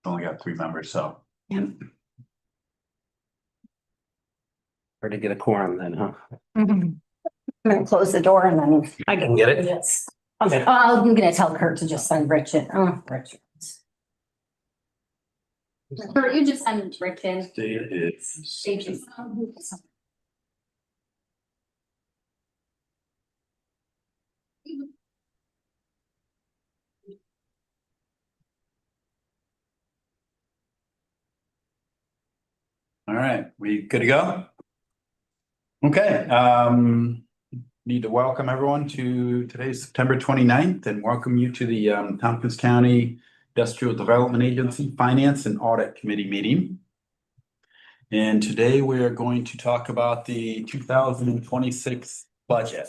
only got 3 members, so. Yeah. Hard to get a quorum then, huh? I'm gonna close the door and then. I can get it. Yes. Okay. I'm gonna tell Kurt to just send Rich in. Oh, Rich. Kurt, you just send Rich in. Thank you. All right, we good to go? Okay, need to welcome everyone to today's September 29th and welcome you to the Tompkins County Industrial Development Agency Finance and Audit Committee meeting. And today we are going to talk about the 2026 budget.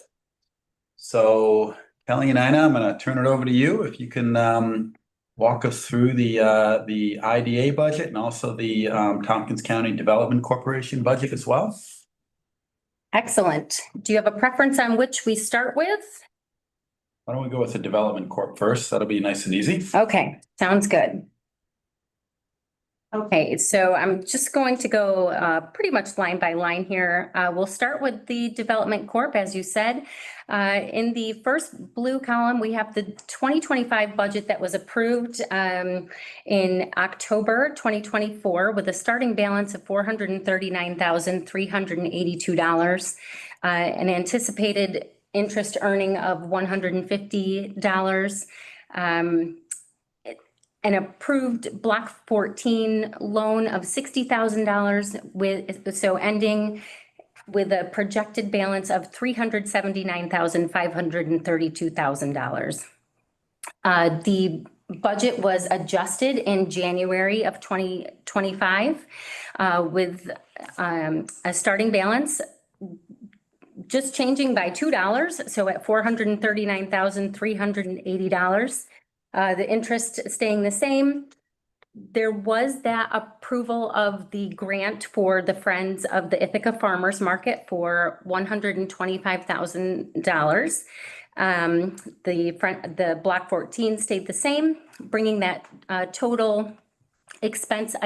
So Kelly and Ina, I'm going to turn it over to you. If you can walk us through the IDA budget and also the Tompkins County Development Corporation budget as well. Excellent. Do you have a preference on which we start with? Why don't we go with the Development Corp first? That'll be nice and easy. Okay, sounds good. Okay, so I'm just going to go pretty much line by line here. We'll start with the Development Corp, as you said. In the first blue column, we have the 2025 budget that was approved in October 2024 with a starting balance of $439,382, an anticipated interest earning of $150. An approved Block 14 loan of $60,000 so ending with a projected balance of $379,532,000. The budget was adjusted in January of 2025 with a starting balance just changing by $2, so at $439,380. The interest staying the same. There was that approval of the grant for the Friends of the Ithaca Farmers Market for $125,000. The Block 14 stayed the same, bringing that total expense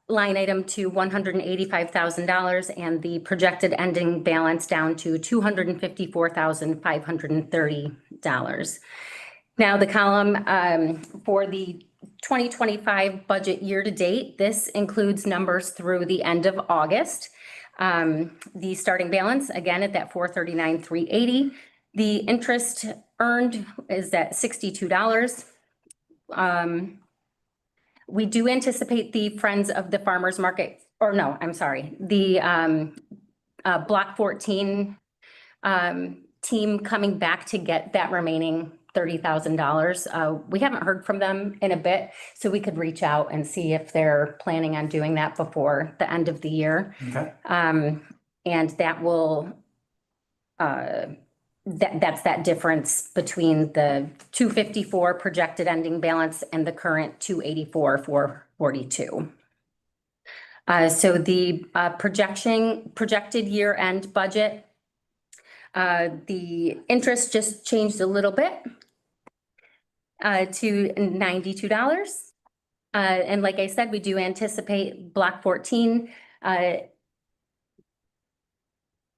line item to $185,000 and the projected ending balance down to $254,530. Now the column for the 2025 budget year to date, this includes numbers through the end of August. The starting balance, again, at that $439,380. The interest earned is at $62. We do anticipate the Friends of the Farmers Market, or no, I'm sorry, the Block 14 team coming back to get that remaining $30,000. We haven't heard from them in a bit, so we could reach out and see if they're planning on doing that before the end of the year. Okay. And that will, that's that difference between the 254 projected ending balance and the current 284,442. So the projected year-end budget, the interest just changed a little bit to $92. And like I said, we do anticipate Block 14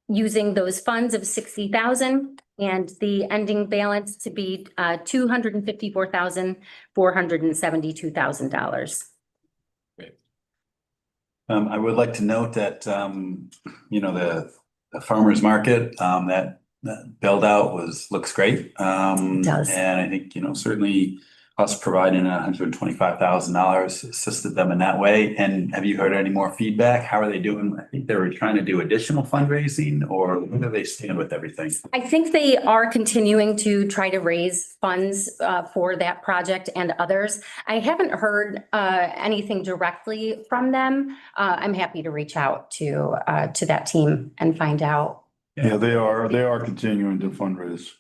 using those funds of $60,000 and the ending balance to be $254,472,000. Great. I would like to note that the farmers market that build out looks great. It does. And I think certainly us providing $125,000 assisted them in that way. And have you heard any more feedback? How are they doing? I think they were trying to do additional fundraising, or where do they stand with everything? I think they are continuing to try to raise funds for that project and others. I haven't heard anything directly from them. I'm happy to reach out to that team and find out. Yeah, they are continuing to fundraise.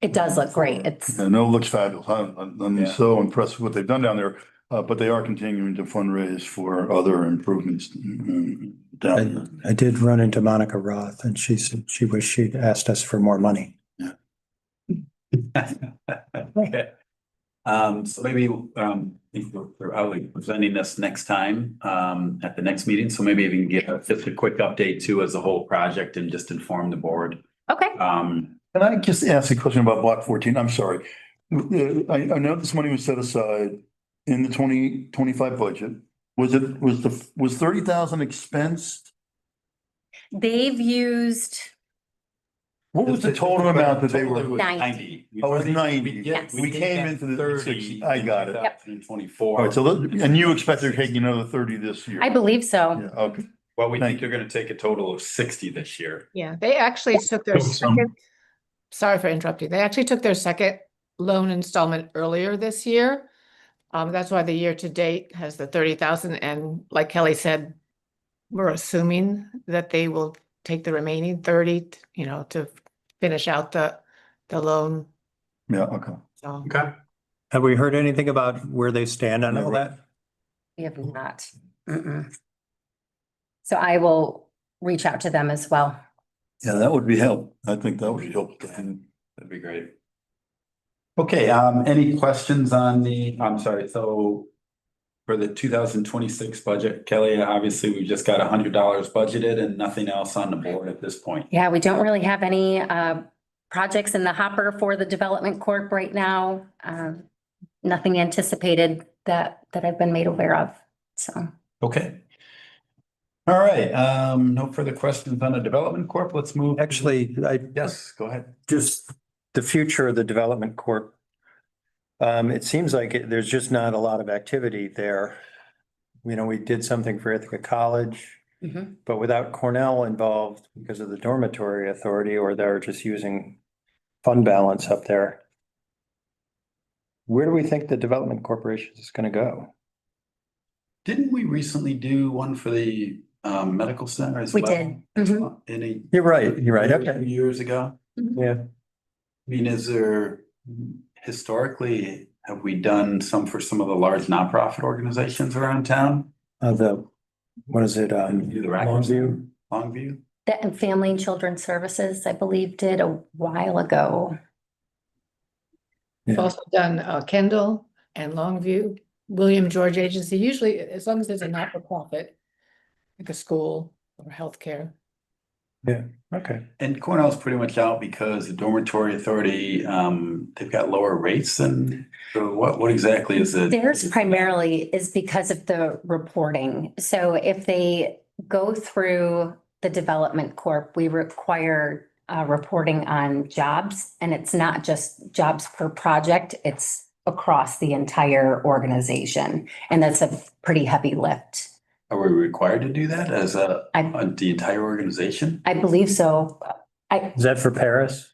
It does look great. And it looks fabulous. I'm so impressed with what they've done down there. But they are continuing to fundraise for other improvements down there. I did run into Monica Roth, and she said she'd asked us for more money. Okay. So maybe, if I'll be presenting this next time, at the next meeting, so maybe we can get just a quick update too as a whole project and just inform the board. Okay. Can I just ask a question about block 14? I'm sorry. I know this money was set aside in the 2025 budget. Was 30,000 expensed? They've used, What was the total amount that they were? Total was 90. Oh, it was 90. Yes. We came into the 30. 60. I got it. Yep. In 24. All right, so, and you expect they're taking another 30 this year? I believe so. Yeah, okay. Well, we Thank think they're gonna take a total of 60 this year. Yeah, they actually took their second, sorry for interrupting. They actually took their second loan installment earlier this year. That's why the year to date has the 30,000, and like Kelly said, we're assuming that they will take the remaining 30, to finish out the loan. Yeah, okay. So Okay. Have we heard anything about where they stand on all that? We have not. Mm-mm. So I will reach out to them as well. Yeah, that would be help. I think that would help. That'd be great. Okay, any questions on I'm sorry, so for the 2026 budget, Kelly, obviously we just got $100 budgeted and nothing else on the board at this point. Yeah, we don't really have any projects in the hopper for the Development Corp right now. Nothing anticipated that I've been made aware of, so. Okay. All right, no further questions on the Development Corp. Let's move. Actually, Yes, go ahead. just the future of the Development Corp. It seems like there's just not a lot of activity there. We did something for Ithaca College, Mhm. but without Cornell involved because of the dormitory authority, or they're just using fund balance up there. Where do we think the Development Corporation is going to go? Didn't we recently do one for the medical center as We well? did. Mhm. Years You're right. Okay. Years ago. Yeah. I mean, historically, have we done some for some of the large nonprofit organizations around town? What is it? The Longview? Longview? That and Family and Children's Services, I believe, did a while ago. we've Yeah. also done Kendall and Longview, William George Agency, usually as long as there's a not-for-profit, like a school or healthcare. Yeah. Okay. And Cornell's pretty much out because the dormitory authority, they've got lower rates than, so what exactly is it? Theirs primarily is because of the reporting. So if they go through the Development Corp, we require reporting on jobs, and it's not just jobs per project, it's across the entire organization. And that's a pretty heavy lift. Are we required to do that as the entire organization? I believe so. Is that for Paris?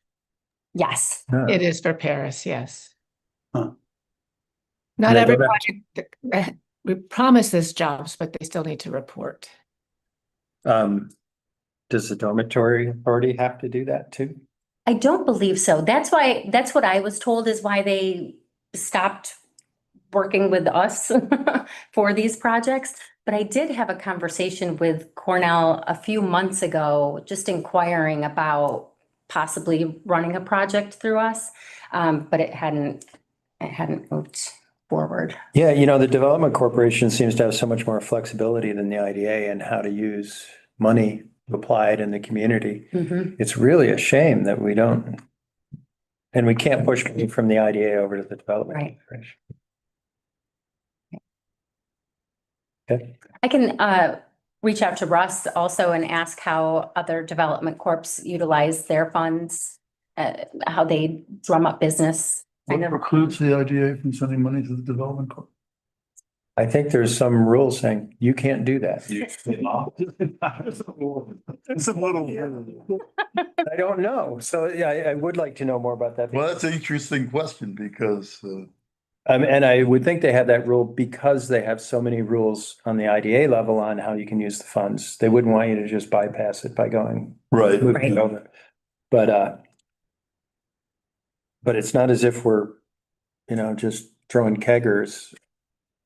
Yes. No. It is for Paris, yes. Huh. Not Yeah, every go project, we promise this jobs, but they still need to report. Does the dormitory authority have to do that too? I don't believe so. That's what I was told is why they stopped working with us for these projects. But I did have a conversation with Cornell a few months ago, just inquiring about possibly running a project through us. But it hadn't moved forward. Yeah, the Development Corporation seems to have so much more flexibility than the IDA and how to use money applied in the community. Mhm. It's really a shame that we don't. And we can't push money from the IDA over to the Development Right. Corporation. Okay. I can reach out to Russ also and ask how other development corps utilize their funds, how they drum up business. What precludes the IDA from sending money to the Development Corp? I think there's some rules saying you can't do that. It's a little. I don't know. So yeah, I would like to know more about that. Well, that's an interesting question because, And I would think they have that rule because they have so many rules on the IDA level on how you can use the funds. They wouldn't want you to just bypass it by going. right. moving it over. But it's not as if we're, just throwing keggers.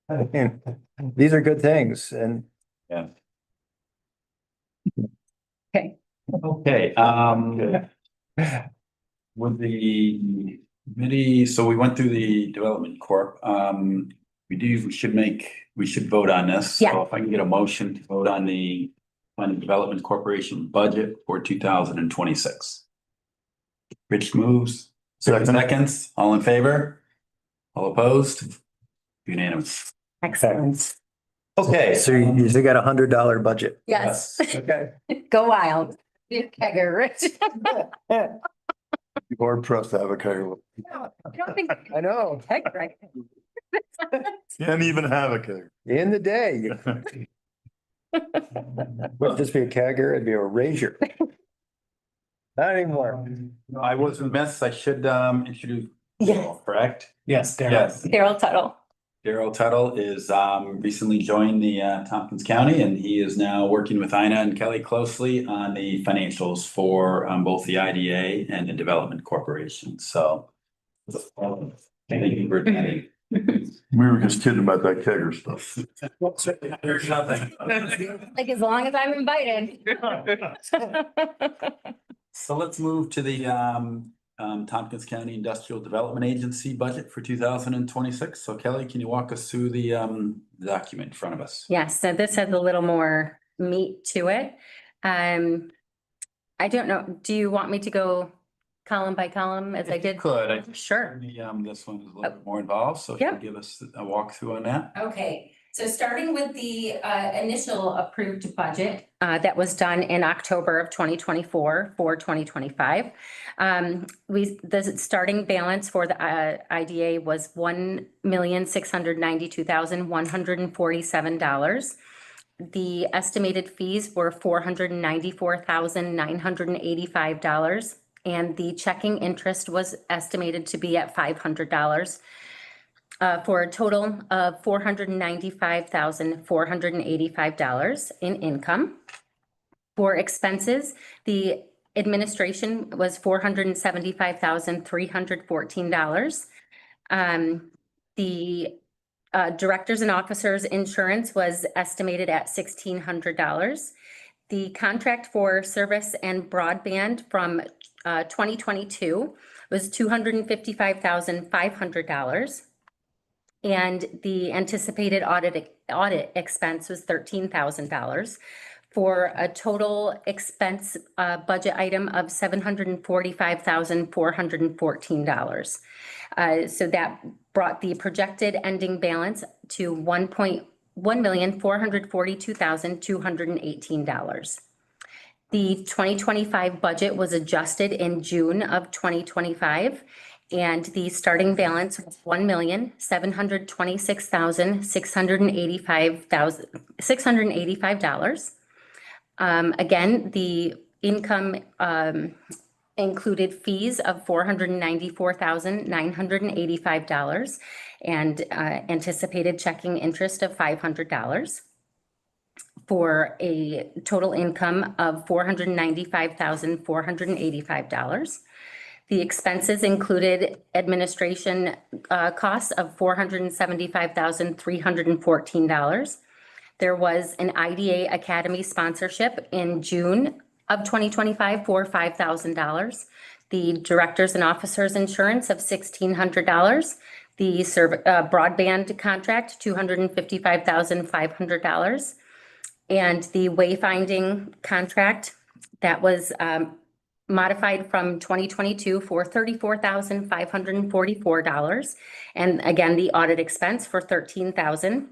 I mean, these are good things and. Yeah. Okay. Okay, with the Committee, so we went through the Development Corp. We should vote on this. Yeah. So if I can get a motion to vote on the Development Corporation budget for 2026. Rich moves. Second. Seconds, all in favor? All opposed? Unanimous. Excellent. Okay, so you got $100 budget. Yes. Okay. Go wild. Kegger, Rich. Hard pressed to have a kegger. I don't think. I know. Kegger, right? Can't even have a kegger. In the day. Would this be a kegger? It'd be a razor. Not anymore. I was remiss, I should introduce. Yes. Correct? Yes, Darren. Yes. Daryl Tuttle. Daryl Tuttle is recently joined the Tompkins County, and he is now working with Ina and Kelly closely on the financials for both the IDA and the Development Corporation. So thank you for attending. We were just kidding about that kegger stuff. There's nothing. Like, as long as I'm invited. So let's move to the Tompkins County Industrial Development Agency budget for 2026. So Kelly, can you walk us through the document in front of us? Yes, so this has a little more meat to it. I don't know, do you want me to go column by column as I did? Could. Sure. This one is a little bit more involved, so if you Yep. could give us a walkthrough on that. Okay, so starting with the initial approved budget that was done in October of 2024 for 2025. The starting balance for the IDA was $1,692,147. The estimated fees were $494,985, and the checking interest was estimated to be at $500. For a total of $495,485 in income. For expenses, the administration was $475,314. The directors and officers insurance was estimated at $1,600. The contract for service and broadband from 2022 was $255,500. And the anticipated audit expense was $13,000 for a total expense budget item of $745,414. So that brought the projected ending balance to $1,442,218. The 2025 budget was adjusted in June of 2025. And the starting balance was $1,726,685. Again, the income included fees of $494,985 and anticipated checking interest of $500 for a total income of $495,485. The expenses included administration costs of $475,314. There was an IDA Academy sponsorship in June of 2025 for $5,000. The directors and officers insurance of $1,600. The broadband contract, $255,500. And the wayfinding contract that was modified from 2022 for $34,544. And again, the audit expense for $13,000,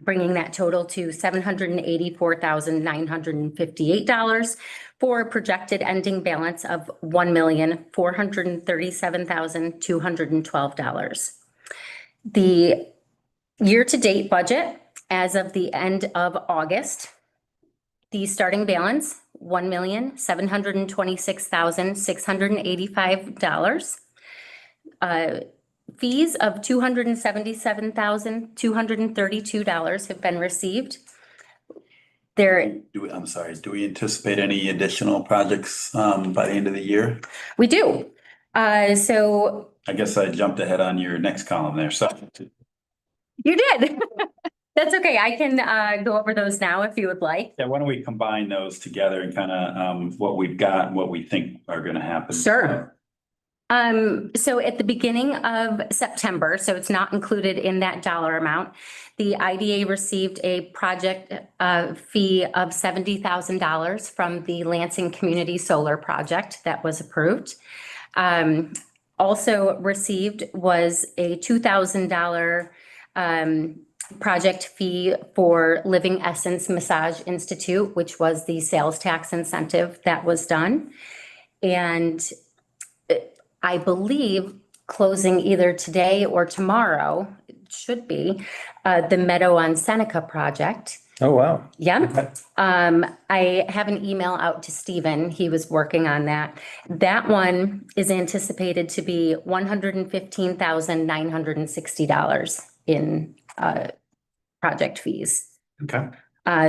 bringing that total to $784,958 for a projected ending balance of $1,437,212. The year-to-date budget as of the end of August, the starting balance, $1,726,685. Fees of $277,232 have been received. Do we anticipate any additional projects by the end of the year? We do. So I guess I jumped ahead on your next column there, so. you did. That's okay. I can go over those now if you would like. Yeah, why don't we combine those together and kind of what we've got and what we think are going to happen? Sure. So at the beginning of September, so it's not included in that dollar amount, the IDA received a project fee of $70,000 from the Lansing Community Solar Project that was approved. Also received was a $2,000 project fee for Living Essence Massage Institute, which was the sales tax incentive that was done. And I believe closing either today or tomorrow, it should be, the Meadow on Seneca project. Oh, wow. Yeah. I have an email out to Stephen. He was working on that. That one is anticipated to be $115,960 in project fees. Okay.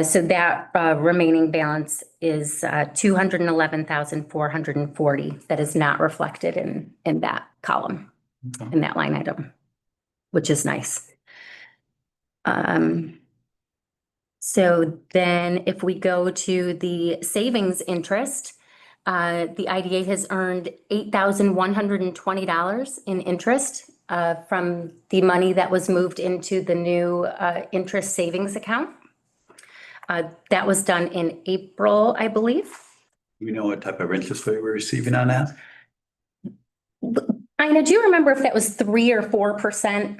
So that remaining balance is $211,440 that is not reflected in that column, Okay. in that line item, which is nice. So then if we go to the savings interest, the IDA has earned $8,120 in interest from the money that was moved into the new interest savings account. That was done in April, I believe. Do we know what type of interest rate we're receiving on that? Ina, do you remember if that was 3 or 4%?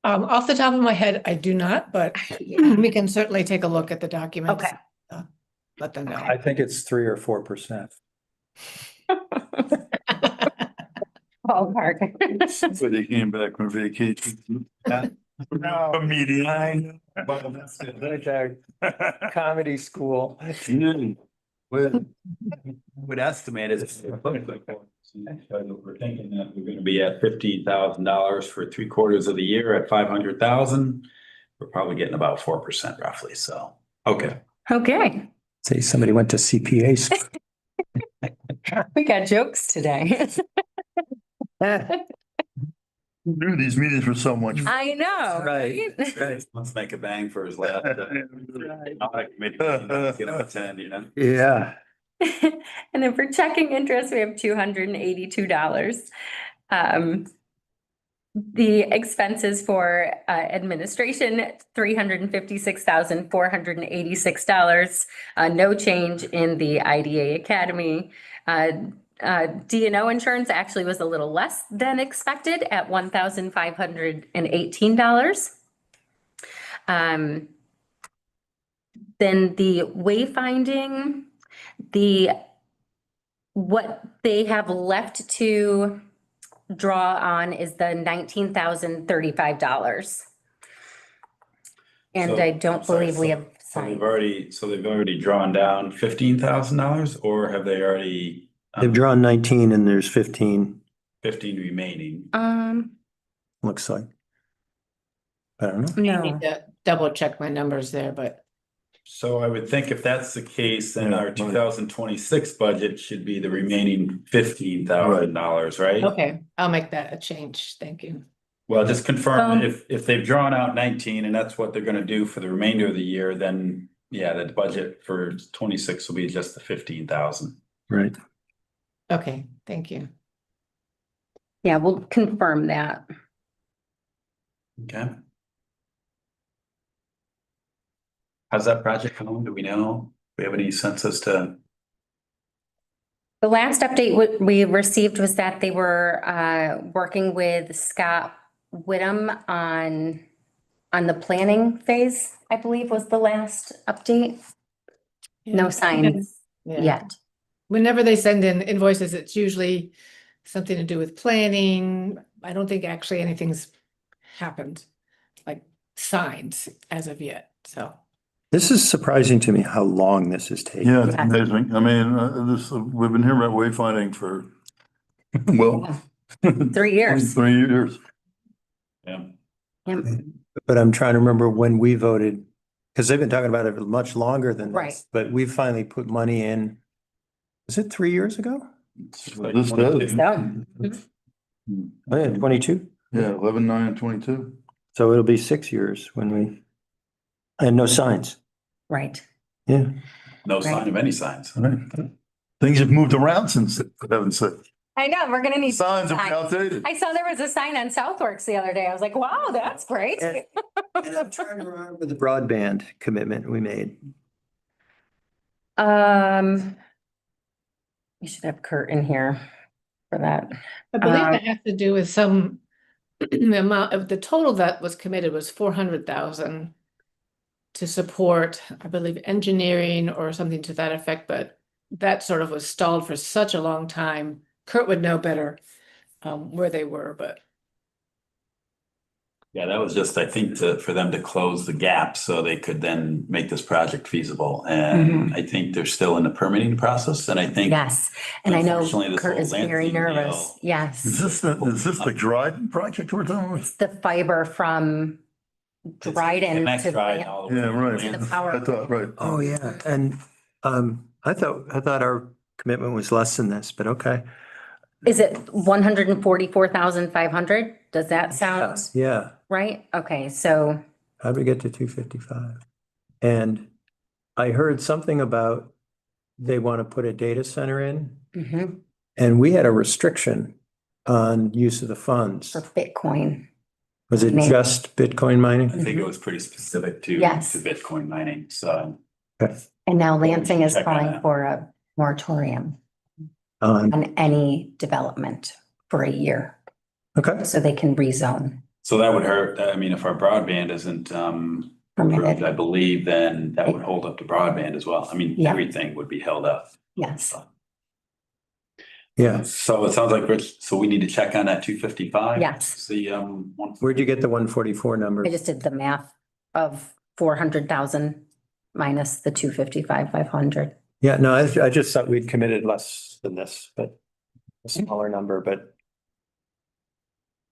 Off the top of my head, I do not, but we can certainly take a look at the documents. Okay. Let them know. I think it's 3 or 4%. Ballpark. So they came back from vacation. A meeting. Comedy school. Would estimate is. We're thinking that we're gonna be at $15,000 for 3/4 of the year at 500,000. We're probably getting about 4% roughly, so, okay. Okay, Say somebody went to CPA school. we got jokes today. Dude, these meetings were so much. I know. Right. Let's make a bang for his last. Attend, you know? Yeah. And then for checking interest, we have $282. The expenses for administration, $356,486. No change in the IDA Academy. D&O insurance actually was a little less than expected at $1,518. Then the wayfinding, what they have left to draw on is the $19,035. And So, I I'm don't sorry, believe we have So they've signed. already drawn down $15,000, or have they already? They've drawn 19 and there's 15, 15 remaining. looks like. I don't know. I No, need to double check my numbers there, but So I would think if that's the case, then Yeah, our right. 2026 budget should be the remaining $15,000, right? okay, I'll make that a change. Thank you. Well, just confirm, Um, if they've drawn out 19 and that's what they're gonna do for the remainder of the year, then yeah, the budget for 26 will be just the 15,000. Right. Okay, thank you. yeah, we'll confirm that. Okay. How's that project going? Do we know? Do we have any sense as to? The last update we received was that they were working with Scott Whittam on the planning phase, I believe was the last update. No signs Yeah. yet. Whenever they send in invoices, it's usually something to do with planning. I don't think actually anything's happened, like signed as of yet, so. This is surprising to me how long this is taking. Yeah, it's amazing. I mean, we've been hearing about wayfinding for, well. 3 years. 3 years. Yeah. Yep. But I'm trying to remember when we voted, because they've been talking about it much longer than Right. this, but we finally put money in. Was it 3 years ago? This does. So, Oh, yeah, 22. Yeah, 11, 9, and 22. So it'll be 6 years when we, and no signs. right. Yeah. No sign of any signs. All right. Things have moved around since, for heaven's sake. I know, we're gonna need. Signs are outdated. I saw there was a sign on Southworks the other day. I was like, wow, that's great. And I'm trying to remember the broadband commitment we made. We should have Kurt in here for that. I believe that has to do with some, the amount of the total that was committed was 400,000 to support, I believe, engineering or something to that effect, but that sort of was stalled for such a long time. Kurt would know better where they were, but Yeah, that was just, I think, for them to close the gap so they could then make this project feasible. And I think they're still in the permitting process, and I think. Yes, and I know Unfortunately, this Kurt whole is very Lansing nervous. deal- Yes. Is this the Dryden project we're talking about? The fiber from Dryden Connects to. Dryden all the way Yeah, to right. Lansing. The power. I thought, right. Oh, yeah. And I thought our commitment was less than this, but okay. Is it 144,500? Does that sound Yeah. right? Okay, so How'd we get to 255? And I heard something about they want to put a data center in, mhm, and we had a restriction on use of the funds. for Bitcoin. Was it mining. just Bitcoin I mining? think it was pretty specific to Yes. Bitcoin mining, so. Okay. And now Lansing is Check on calling that. for a moratorium On on any development for a year, okay. so they can rezone So that would hurt. I mean, if our broadband isn't approved, I permitted. believe, then that would hold up the broadband as well. I mean, Yeah. everything would be held up. Yes, Yeah. So it sounds like, Rich, so we need to check on that 255. Yes. See, one. Where'd you get the 144 number? I just did the math of 400,000 minus the 255,500. Yeah, no, I just thought we'd committed less than this, but a smaller number, but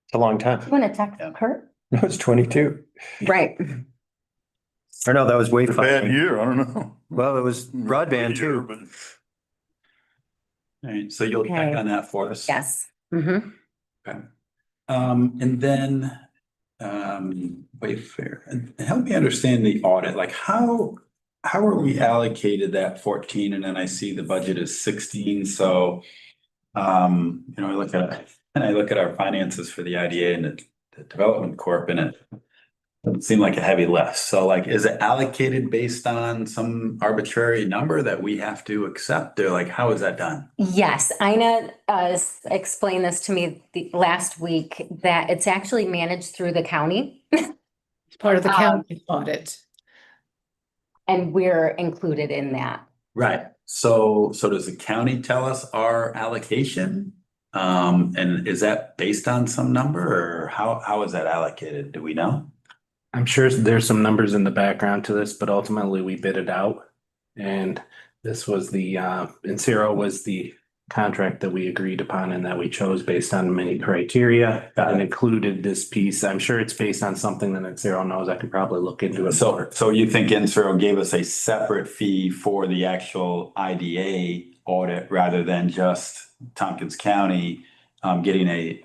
it's a long time. You want to text Yeah. Kurt? No, it's 22. Right. Or no, that was Bad wayfinding. year, I don't know. Well, it was broadband Year, too. but- All right, so you'll check Okay. on that for us. Yes. Mm-hmm. And then, Wayfair, and help me understand the audit, like how are we allocated that 14 and then I see the budget is 16, so. I look at our finances for the IDA and the Development Corp, and it doesn't seem like a heavy lift. So like, is it allocated based on some arbitrary number that we have to accept, or like, how is that done? Yes, Ina explained this to me last week, that it's actually managed through the county it's part of the county audit. and we're included in that. Right. So does the county tell us our allocation? And is that based on some number, or how is that allocated? Do we know? I'm sure there's some numbers in the background to this, but ultimately we bid it out. And this was Insero was the contract that we agreed upon and that we chose based on many criteria and included this piece. I'm sure it's based on something that Insero knows. I could probably look into it more. So you think Insero gave us a separate fee for the actual IDA audit rather than just Tompkins County getting a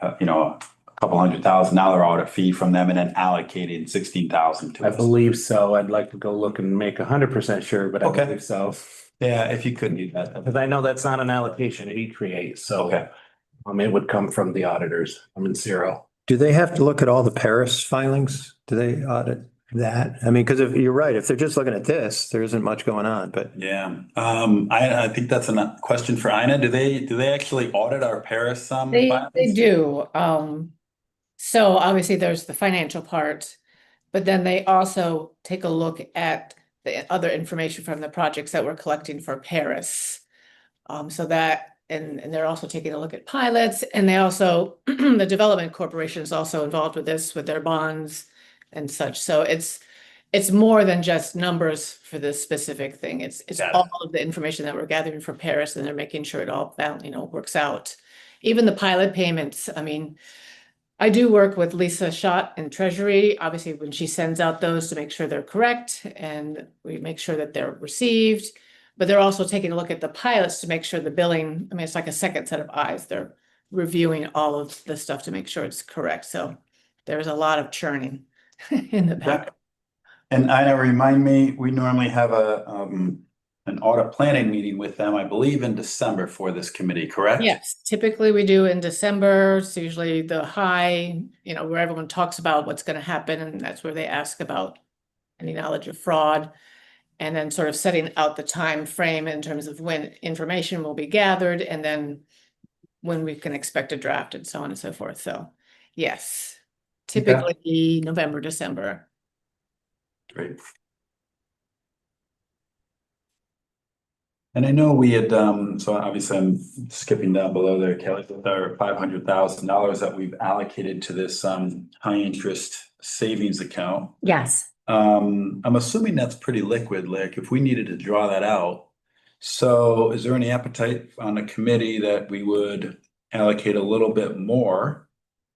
couple $100,000 audit fee from them and then allocating 16,000 to I us? believe so. I'd like to go look and make 100% sure, but I Okay. believe so. Yeah, if you could do that. Because I know that's not an allocation we create, so Okay. it would come from the auditors. I'm in Insero. Do they have to look at all the Paris filings? Do they audit that? I mean, because if you're right, if they're just looking at this, there isn't much going on, but Yeah, I think that's a question for Ina. Do they actually audit our Paris? They filings? do. So obviously there's the financial part, but then they also take a look at the other information from the projects that we're collecting for Paris. So that, and they're also taking a look at pilots, and they also, the Development Corporation is also involved with this, with their bonds and such. So it's more than just numbers for this specific thing. It's Got it. all of the information that we're gathering for Paris, and they're making sure it all, works out. Even the pilot payments, I mean, I do work with Lisa Schott in Treasury, obviously, when she sends out those to make sure they're correct and we make sure that they're received. But they're also taking a look at the pilots to make sure the billing, I mean, it's like a second set of eyes. They're reviewing all of the stuff to make sure it's correct. So there's a lot of churning in the back. And Ina, remind me, we normally have an audit planning meeting with them, I believe, in December for this committee, correct? Yes, typically we do in December. It's usually the high, where everyone talks about what's going to happen, and that's where they ask about any knowledge of fraud. And then sort of setting out the time frame in terms of when information will be gathered and then when we can expect a draft and so on and so forth. So yes, typically November, December. Great. And I know we had, so obviously I'm skipping down below there, Kelly, with our $500,000 that we've allocated to this high interest savings account. Yes. I'm assuming that's pretty liquid, like if we needed to draw that out. So is there any appetite on the committee that we would allocate a little bit more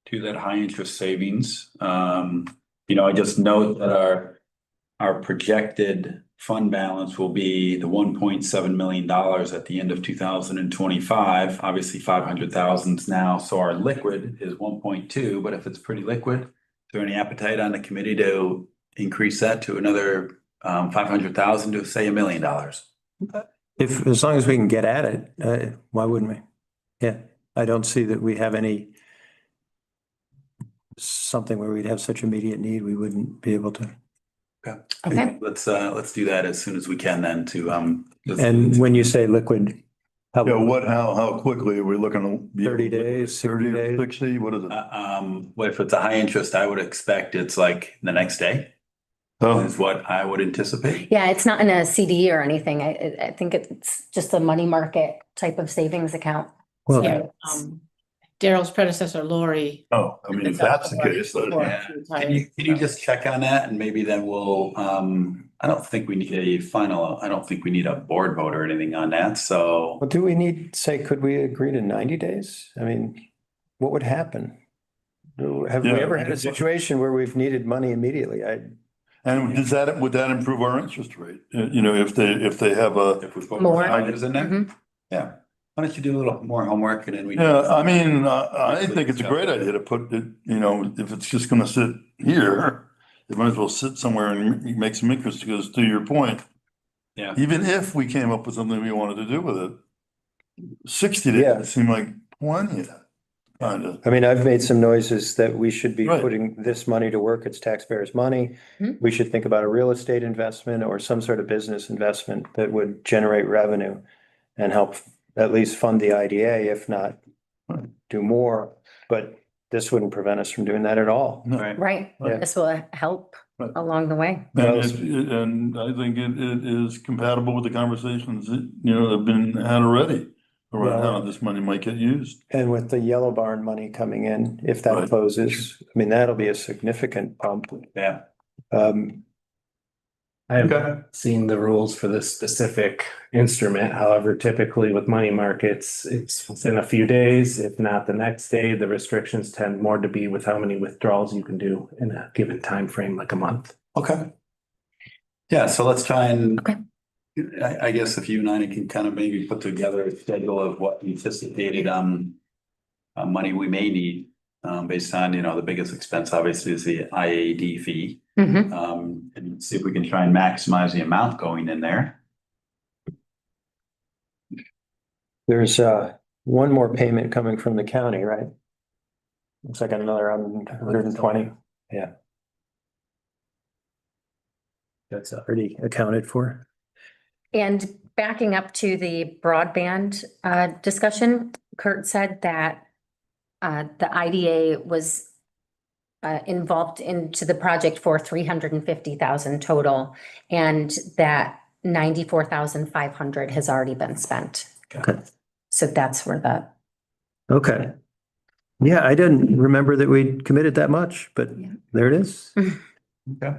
to that high interest savings? I just note that our projected fund balance will be the $1.7 million at the end of 2025. Obviously 500,000 now, so our liquid is 1.2, but if it's pretty liquid, is there any appetite on the committee to increase that to another 500,000 to say $1 million? As long as we can get at it, why wouldn't we? Yeah, I don't see that we have something where we'd have such immediate need, we wouldn't be able to. Okay. Let's do that as soon as we can then to And when you say liquid, Yeah, how quickly are we looking to? 30 days, 60 30 days? or 60, what is it? well, if it's a high interest, I would expect it's like the next day Oh, is what I would anticipate. Yeah, it's not in a CD or anything. I think it's just a money market type of savings account. Well, Yeah, Daryl's predecessor, Lori. I mean, if that's the case, then Yeah. Can you just check on that and maybe then we'll, I don't think we need a board vote or anything on that, so. well, do we need, could we agree to 90 days? I mean, what would happen? Have we Yeah. ever had a situation where we've needed money immediately? And would that improve our interest rate? If they have If we put More. more values in there, Mhm. yeah. Why don't you do a little more homework and then we. Yeah, I mean, I think it's a great idea to put it, if it's just gonna sit here, it might as well sit somewhere and make some interest, because to your point, Yeah. even if we came up with something we wanted to do with it, 60 Yeah. days seem like plenty of kind of. I mean, I've made some noises that we should be Right. putting this money to work. It's taxpayers' money. Mhm. We should think about a real estate investment or some sort of business investment that would generate revenue and help at least fund the IDA, if not do more. But this wouldn't prevent us from doing that at all. Right. Right. Yeah. This will help Right. along the way. And I think it is compatible with the conversations that, have been had already around how this money might get used. And with the Yellow Barn money coming in, if that Right. closes, I mean, that'll be a significant bump. Yeah. I haven't seen the rules for this specific instrument. However, typically with money markets, it's within a few days, if not the next day. The restrictions tend more to be with how many withdrawals you can do in a given time frame, like a month. Okay. Yeah, so let's try and. Okay. I guess if you and I can kind of maybe put together a schedule of what anticipated money we may need based on, the biggest expense obviously is the IAD fee. Mhm. And see if we can try and maximize the amount going in there. There's one more payment coming from the county, right? Looks like another 120. Yeah. That's already accounted for. And backing up to the broadband discussion, Kurt said that the IDA was involved into the project for 350,000 total, and that 94,500 has already been spent. Okay. So that's where the Okay. Yeah, I didn't remember that we committed that much, but Yeah. there it is. Okay.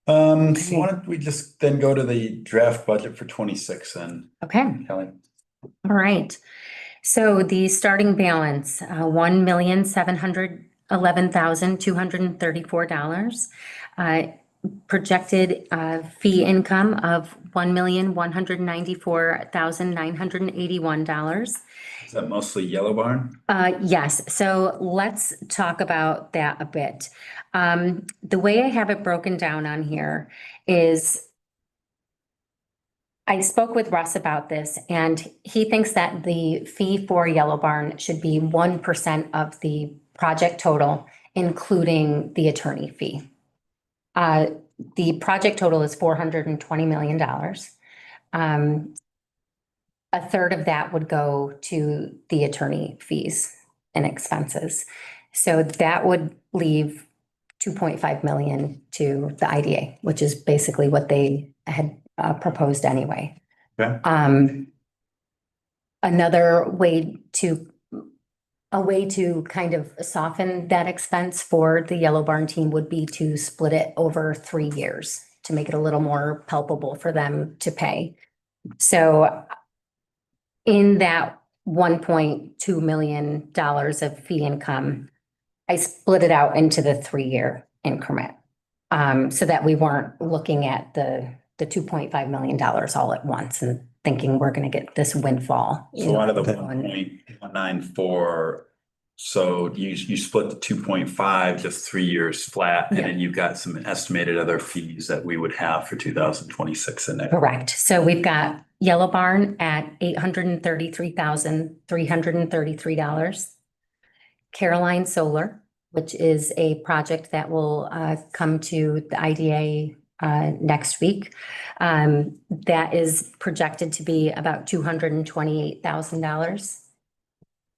So why don't we just then go to the draft budget for 26 then, okay. Kelly? All right. So the starting balance, $1,711,234. Projected fee income of $1,194,981. Is that mostly Yellow Barn? Yes, so let's talk about that a bit. The way I have it broken down on here is I spoke with Russ about this, and he thinks that the fee for Yellow Barn should be 1% of the project total, including the attorney fee. The project total is $420 million. A third of that would go to the attorney fees and expenses. So that would leave 2.5 million to the IDA, which is basically what they had proposed anyway. Okay. Another way to kind of soften that expense for the Yellow Barn team would be to split it over 3 years to make it a little more palpable for them to pay. So in that $1.2 million of fee income, I split it out into the 3-year increment. So that we weren't looking at the $2.5 million all at once and thinking we're gonna get this windfall. So out of the going- 1.194, so you split the 2.5, just 3 years flat, and Yeah. then you've got some estimated other fees that we would have for 2026 in there. Correct. So we've got Yellow Barn at $833,333. Caroline Solar, which is a project that will come to the IDA next week. That is projected to be about $228,000.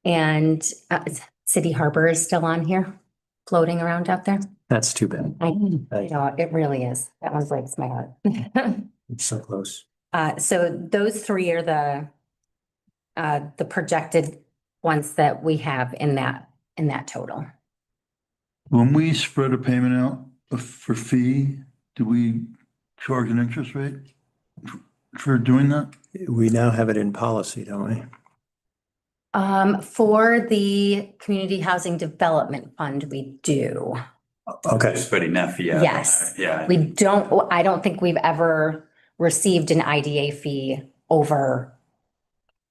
And City Harbor is still on here, floating around out there. That's too bad. I know, it really is. That one breaks my heart. It's so close. So those three are the projected ones that we have in that total. When we spread a payment out for fee, do we charge an interest rate for doing that? We now have it in policy, don't we? For the Community Housing Development Fund, we do. Okay. Spreading that fee out. Yes. Yeah. I don't think we've ever received an IDA fee over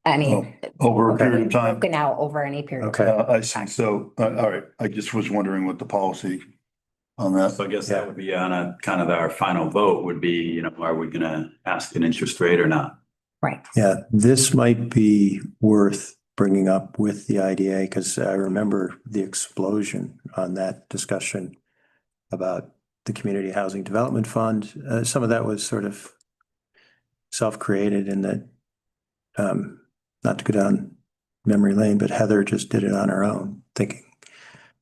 any. Over a period of time? Broken out over any period. Okay. I see. So, all right, I just was wondering what the policy on that. So I guess that would be on a kind of our final vote would be, are we gonna ask an interest rate or not? Right. Yeah, this might be worth bringing up with the IDA because I remember the explosion on that discussion about the Community Housing Development Fund. Some of that was sort of self-created in that, not to go down memory lane, but Heather just did it on her own thinking.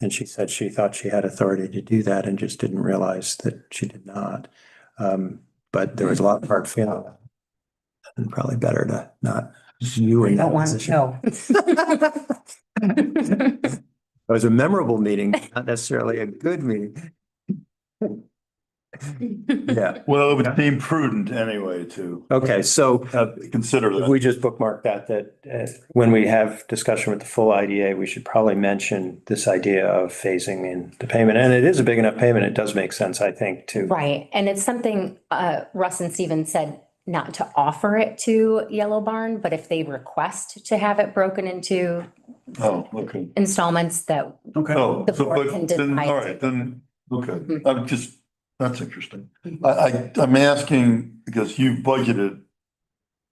And she said she thought she had authority to do that and just didn't realize that she did not. But there was a lot of hard feeling. And probably better to not you in that Don't want position. no. It was a memorable meeting, not necessarily a good meeting. Yeah, Well, it would seem prudent anyway to okay, so consider if that. we just bookmark that when we have discussion with the full IDA, we should probably mention this idea of phasing in the payment. And it is a big enough payment. It does make sense, I think, to. Right. And it's something Russ and Steven said not to offer it to Yellow Barn, but if they request to have it broken into Oh, okay. installments that Okay. Oh, The so, board but can then, decide all to- right, then, okay. Mhm. I'm just, that's interesting. I'm asking because you budgeted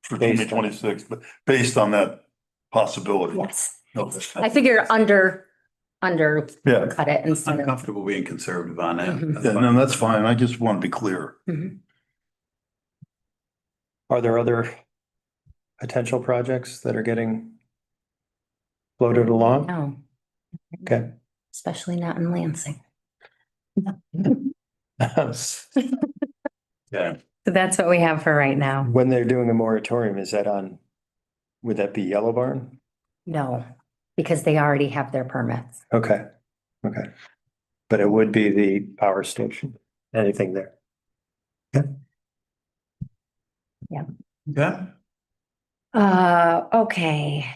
for Based on- 2026, but based on that possibility. yes. Okay. I figure undercut Yeah, it I'm instead of. comfortable being conservative on that. Mhm. That's yeah, fine. no, that's fine. I just want to be clear. Mhm. Are there other potential projects that are getting floated along? No, Okay. especially not in Lansing. Yeah. So that's what we have for right now. When they're doing a moratorium, is that on, would that be Yellow Barn? No, because they already have their permits. Okay, okay. But it would be the power station, anything there. Okay. Okay,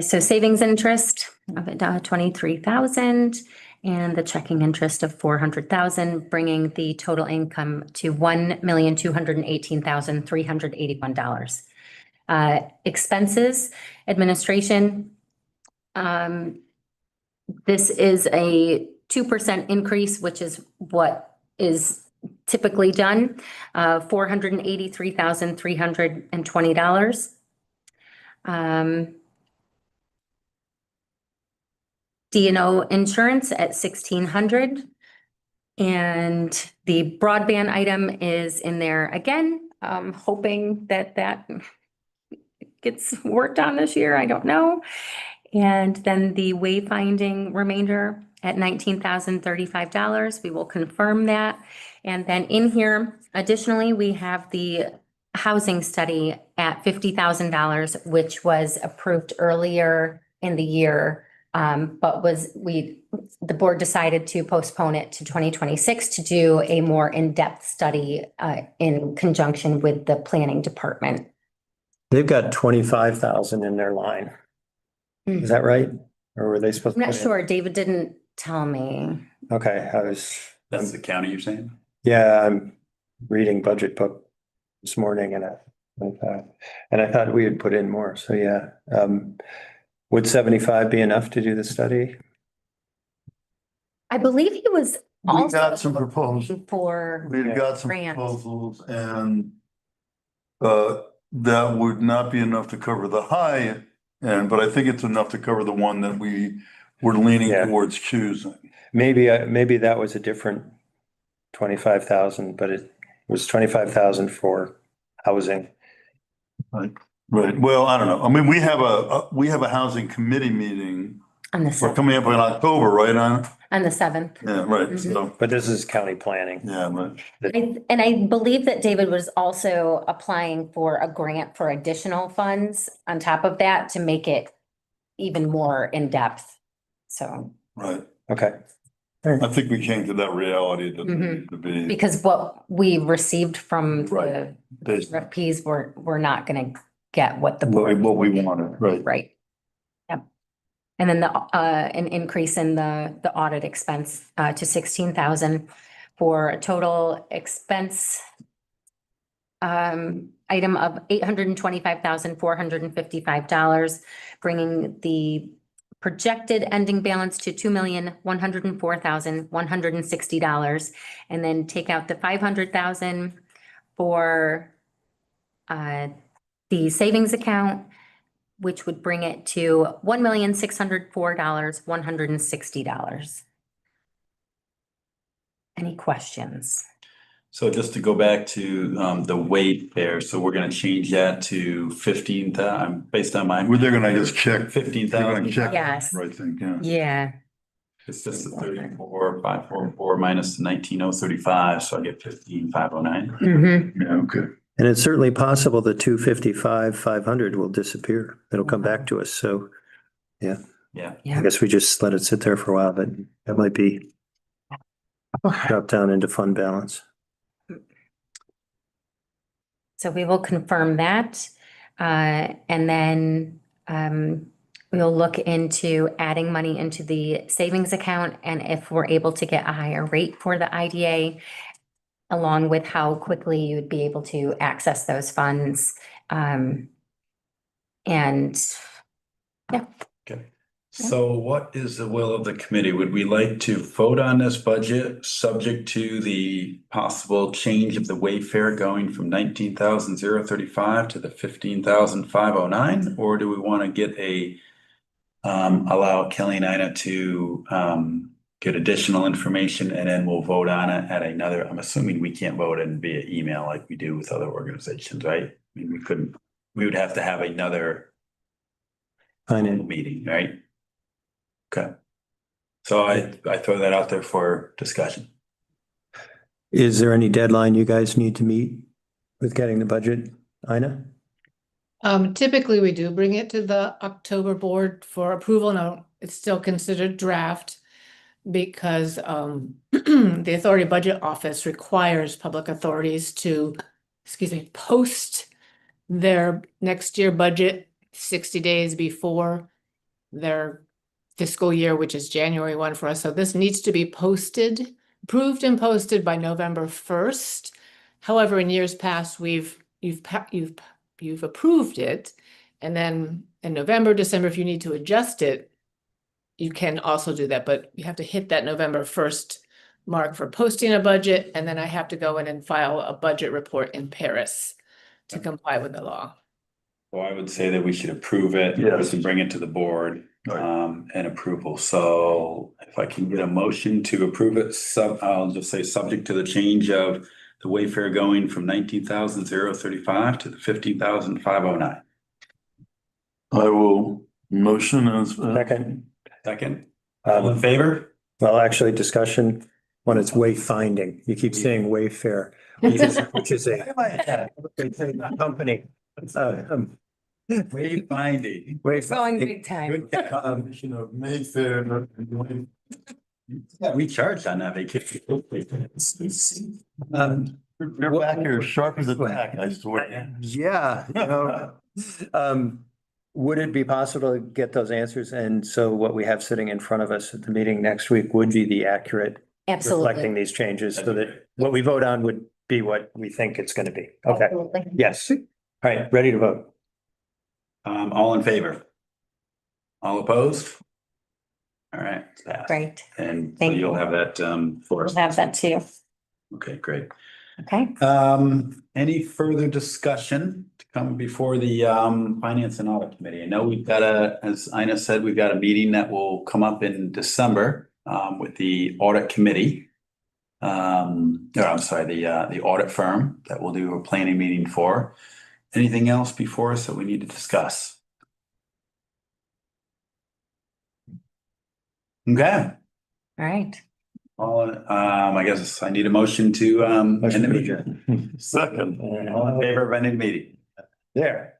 so savings interest of 23,000 and the checking interest of 400,000, bringing the total income to $1,218,381. Expenses, administration. This is a 2% increase, which is what is typically done, $483,320. D&O insurance at $1,600. And the broadband item is in there again, hoping that that gets worked on this year. I don't know. And then the wayfinding remainder at $19,035. We will confirm that. And then in here, additionally, we have the housing study at $50,000, which was approved earlier in the year. But the board decided to postpone it to 2026 to do a more in-depth study in conjunction with the planning department. They've got 25,000 in their line. Is that right? Or were they supposed I'm to? not sure. David didn't tell me. Okay, That's the county you're saying? yeah, I'm reading budget book this morning and I thought we had put in more. So yeah. Would 75 be enough to do the study? I believe he was We also got some proposals. for, We've got some Grant. proposals and that would not be enough to cover the high end, but I think it's enough to cover the one that we were leaning Yeah. towards choosing. Maybe that was a different 25,000, but it was 25,000 for housing. Right. Well, I don't know. I mean, we have a housing committee meeting. on the We're 7th. coming up in October, right, Anna? On the 7th. Yeah, right. So, But this is county planning. yeah, but And I believe that David was also applying for a grant for additional funds on top of that to make it even more in-depth. So, right. Okay. I think we came to that reality that Mhm. needed to be. because what we received from the Right. Based on RFPs we're not gonna get what the what board. we wanted, right? Right. Yep. And then an increase in the audit expense to 16,000 for a total expense item of $825,455, bringing the projected ending balance to $2,104,160, and then take out the 500,000 for the savings account, which would bring it to $1,604,160. Any questions? So just to go back to the weight there, so we're gonna change that to 15,000, based on my. Well, they're gonna just check. 15,000. Check. Yes. Right thing, yeah. Yeah. It's just the 34,544 minus the 19,035, so I get 15,509. Mm-hmm. Yeah, okay. And it's certainly possible the 255,500 will disappear. It'll come back to us. So Yeah, I guess we just let it sit there for a while, but that might be drop down into fund balance. So we will confirm that. And then we'll look into adding money into the savings account, and if we're able to get a higher rate for the IDA, along with how quickly you would be able to access those funds. And yeah. okay. So what is the will of the committee? Would we like to vote on this budget subject to the possible change of the wayfare going from 19,035 to the 15,509? Or do we want to get allow Kelly and Ina to get additional information, and then we'll vote on it at another, I'm assuming we can't vote in via email like we do with other organizations, right? I mean, we would have to have another meeting, right? Okay. So I throw that out there for discussion. Is there any deadline you guys need to meet with getting the budget, Ina? Typically, we do bring it to the October board for approval. Now, it's still considered draft because the Authority Budget Office requires public authorities to, post their next year budget 60 days before their fiscal year, which is January 1 for us. So this needs to be posted, approved and posted by November 1st. However, in years past, you've approved it, and then in November, December, if you need to adjust it, you can also do that, but you have to hit that November 1st Mark for posting a budget, and then I have to go in and file a budget report in Paris to comply with the law. So I would say that we should approve it, Yes. and bring it to the board, Right. and approval. So if I can get a motion to approve it, I'll just say subject to the change of the Wayfair going from 19,035 to the 15,509. I will motion as. Second. Second, all in Um, favor? well, actually, discussion when it's wayfinding. You keep saying Wayfair, which is a company. Wayfinding. Wayfinding. time. Combination of Mayfair. Yeah, we charged on that vacation. You're back here sharp as a tack, I swear. Yeah, you know, would it be possible to get those answers? And so what we have sitting in front of us at the meeting next week would be the accurate reflecting Absolutely. these changes so that what we vote on would be what we think it's going to be. Okay, Absolutely. yes. All right, ready to vote. All in favor? All opposed? All right, it's passed. Great. And so Thank you'll you. have that, for us. We'll have that too. Okay, great. Okay. Any further discussion to come before the Finance and Audit Committee? I know we've got as Ina said, we've got a meeting that will come up in December with the Audit Committee. Or I'm sorry, the audit firm that we'll do a planning meeting for. Anything else before us that we need to discuss? Okay. All right. I guess I need a motion to end the Motion to meeting. Second, All in favor of ending the meeting? There.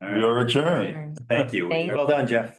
All we right. are adjourned. Thank you. Thank Well done, Jeff.